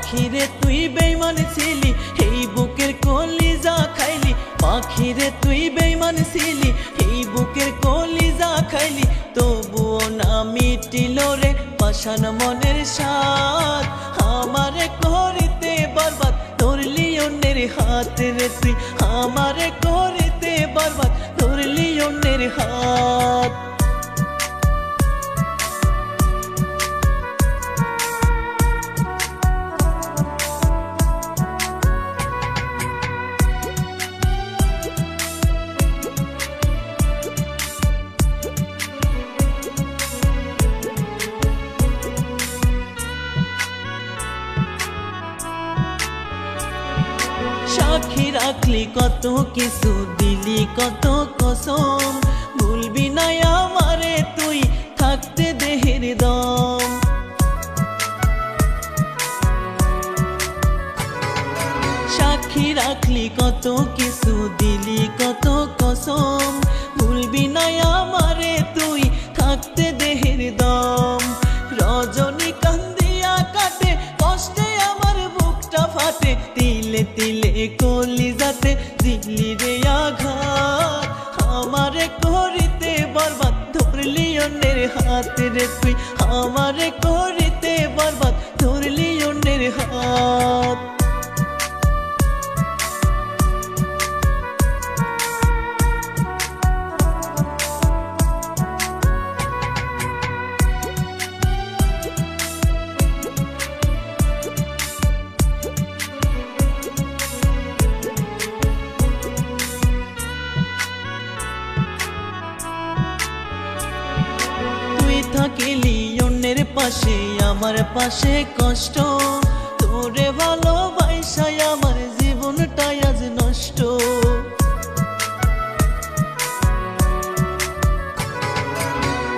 পাখিরে তুই বেঈমান ছিলি, এই বুকের কলিজা খাইলি। পাখিরে তুই বেঈমান ছিলি, এই বুকের কলিজা খাইলি। তবুও না মিটিল রে পাষাণ মনের স্বাদ, আমারে করিতে বরবাদ ধরলি অন্যের হাত রে তুই। আমারে করিতে বরবাদ ধরলি অন্যের হাত। সাক্ষী রাখলি কত কিছু, দিলি কত কসম, ভুলবি না আমারে তুই থাকতে দেহের দম। সাক্ষী রাখলি কত কিছু, দিলি কত কসম, ভুলবি না আমারে তুই থাকতে দেহের দম। রজনী কান্দিয়া কাটে কষ্টে আমার বুকটা ফাটে, তিলে তিলে কলিজাতে দিলি রে আঘাত। আমারে করিতে বরবাদ ধরলি অন্যের হাত রে তুই। আমারে করিতে বরবাদ ধরলি অন্যের হাত। থাকিলি অন্যের পাশে আমার পাশে কষ্ট, তোরে ভালোবাসাই আমার জীবনটাই আজ নষ্ট।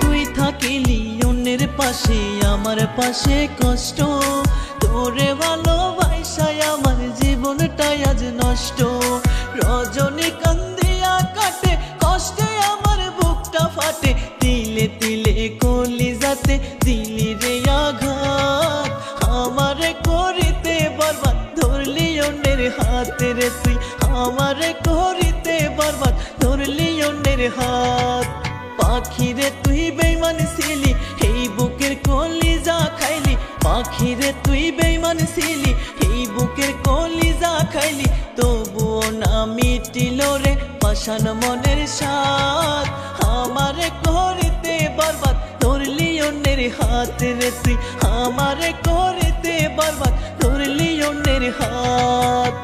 তুই থাকিলি অন্যের পাশে আমার পাশে কষ্ট, তোরে ভালোবাসাই আমার জীবনটাই আজ নষ্ট। রজনী কান্দিয়া কাটে কষ্টে আমার বুকটা ফাটে, তিলে তিলে কলিজাতে দিলি রে আঘাত। আমারে করিতে বরবাদ ধরলি অন্যের হাত রে তুই। আমারে করিতে বরবাদ ধরলি অন্যের হাত। পাখিরে তুই বেঈমান ছিলি, এই বুকের কলিজা খাইলি। পাখিরে তুই বেঈমান ছিলি, এই বুকের কলিজা খাইলি। তবুও না মিটিল রে পাষাণ মনের স্বাদ, আমারে করিতে বরবাদ ধরলি অন্যের হাত রে তুই। আমারে করিতে বরবাদ ধরলি অন্যের হাত।